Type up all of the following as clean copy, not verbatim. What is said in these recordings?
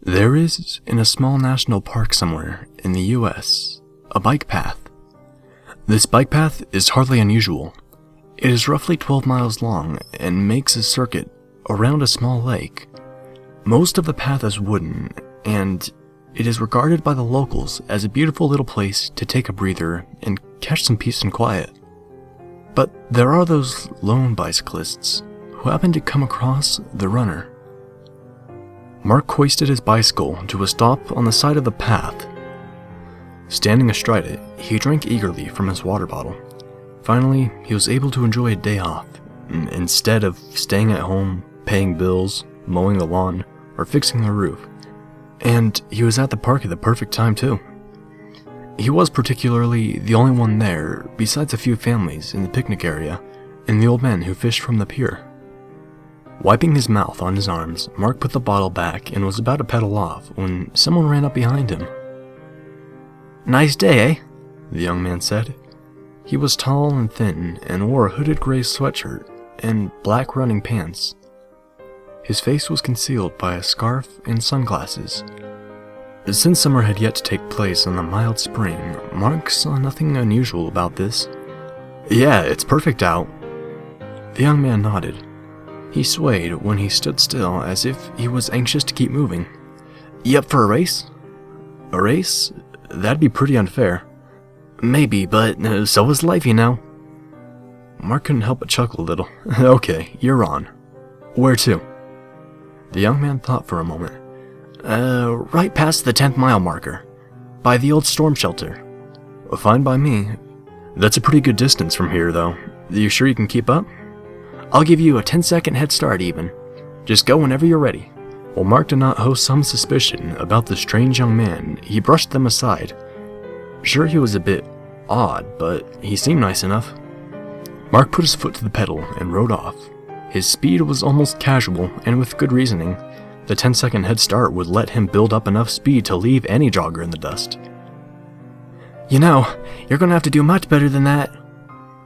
There is, in a small national park somewhere in the US, a bike path. This bike path is hardly unusual. It is roughly 12 miles long and makes a circuit around a small lake. Most of the path is wooden, and it is regarded by the locals as a beautiful little place to take a breather and catch some peace and quiet. But there are those lone bicyclists who happen to come across the runner. Mark hoisted his bicycle to a stop on the side of the path. Standing astride it, he drank eagerly from his water bottle. Finally, he was able to enjoy a day off, instead of staying at home, paying bills, mowing the lawn, or fixing the roof. And he was at the park at the perfect time too. He was particularly the only one there, besides a few families in the picnic area, and the old man who fished from the pier. Wiping his mouth on his arms, Mark put the bottle back and was about to pedal off when someone ran up behind him. "Nice day, eh?" the young man said. He was tall and thin and wore a hooded gray sweatshirt and black running pants. His face was concealed by a scarf and sunglasses. Since summer had yet to take place in the mild spring, Mark saw nothing unusual about this. "Yeah, it's perfect out." The young man nodded. He swayed when he stood still as if he was anxious to keep moving. "You up for a race?" "A race? That'd be pretty unfair." "Maybe, but so is life, you know." Mark couldn't help but chuckle a little. "Okay, you're on. Where to?" The young man thought for a moment. Right past the 10th mile marker, by the old storm shelter." "Fine by me. That's a pretty good distance from here, though. You sure you can keep up?" "I'll give you a 10-second head start even. Just go whenever you're ready." While Mark did not host some suspicion about the strange young man, he brushed them aside. Sure, he was a bit odd, but he seemed nice enough. Mark put his foot to the pedal and rode off. His speed was almost casual, and with good reasoning. The 10-second head start would let him build up enough speed to leave any jogger in the dust. "You know, you're gonna have to do much better than that."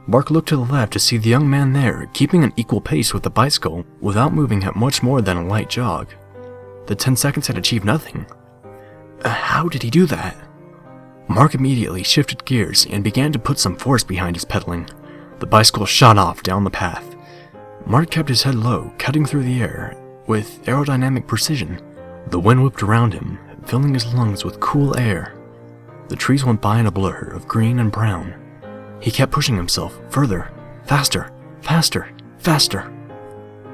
Mark looked to the left to see the young man there, keeping an equal pace with the bicycle without moving at much more than a light jog. The 10 seconds had achieved nothing. How did he do that? Mark immediately shifted gears and began to put some force behind his pedaling. The bicycle shot off down the path. Mark kept his head low, cutting through the air with aerodynamic precision. The wind whipped around him, filling his lungs with cool air. The trees went by in a blur of green and brown. He kept pushing himself further, faster, faster, faster.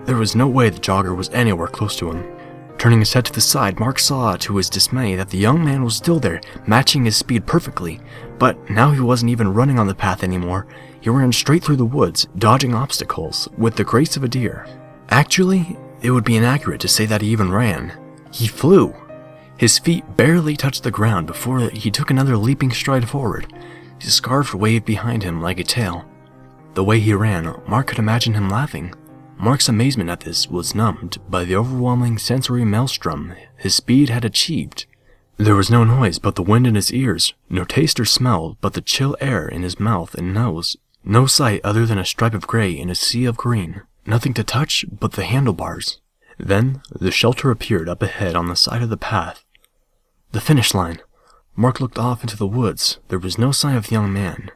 There was no way the jogger was anywhere close to him. Turning his head to the side, Mark saw to his dismay that the young man was still there, matching his speed perfectly. But now he wasn't even running on the path anymore. He ran straight through the woods, dodging obstacles, with the grace of a deer. Actually, it would be inaccurate to say that he even ran. He flew. His feet barely touched the ground before he took another leaping stride forward. His scarf waved behind him like a tail. The way he ran, Mark could imagine him laughing. Mark's amazement at this was numbed by the overwhelming sensory maelstrom his speed had achieved. There was no noise but the wind in his ears, no taste or smell but the chill air in his mouth and nose, no sight other than a stripe of gray in a sea of green, nothing to touch but the handlebars. Then the shelter appeared up ahead on the side of the path. The finish line. Mark looked off into the woods. There was no sign of the young man.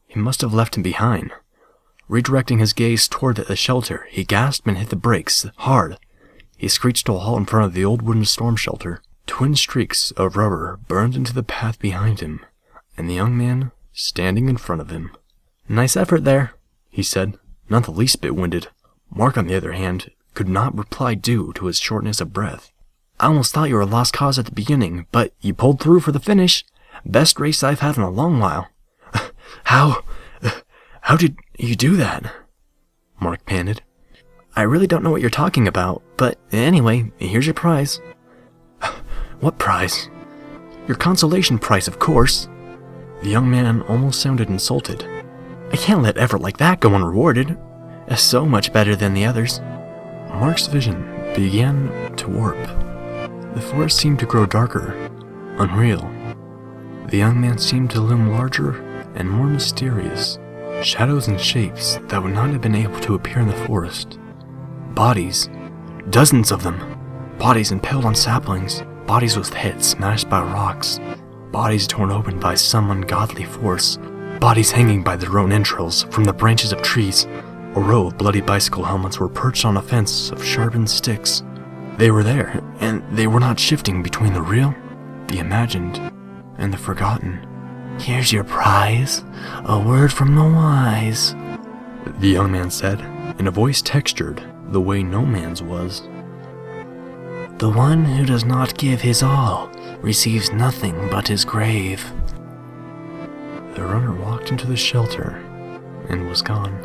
He must have left him behind. Redirecting his gaze toward the shelter, he gasped and hit the brakes hard. He screeched to a halt in front of the old wooden storm shelter. Twin streaks of rubber burned into the path behind him, and the young man standing in front of him. "Nice effort there," he said, not the least bit winded. Mark, on the other hand, could not reply due to his shortness of breath. "I almost thought you were a lost cause at the beginning, but you pulled through for the finish. Best race I've had in a long while." How did you do that?" Mark panted. "I really don't know what you're talking about, but anyway, here's your prize." "What prize?" "Your consolation prize, of course." The young man almost sounded insulted. "I can't let effort like that go unrewarded. So much better than the others." Mark's vision began to warp. The forest seemed to grow darker, unreal. The young man seemed to loom larger and more mysterious. Shadows and shapes that would not have been able to appear in the forest. Bodies, dozens of them. Bodies impaled on saplings, Bodies with heads smashed by rocks. Bodies torn open by some ungodly force. Bodies hanging by their own entrails from the branches of trees. A row of bloody bicycle helmets were perched on a fence of sharpened sticks. They were there, and they were not shifting between the real, the imagined, and the forgotten. "Here's your prize, a word from the wise," the young man said, in a voice textured the way no man's was. "The one who does not give his all receives nothing but his grave." The runner walked into the shelter and was gone.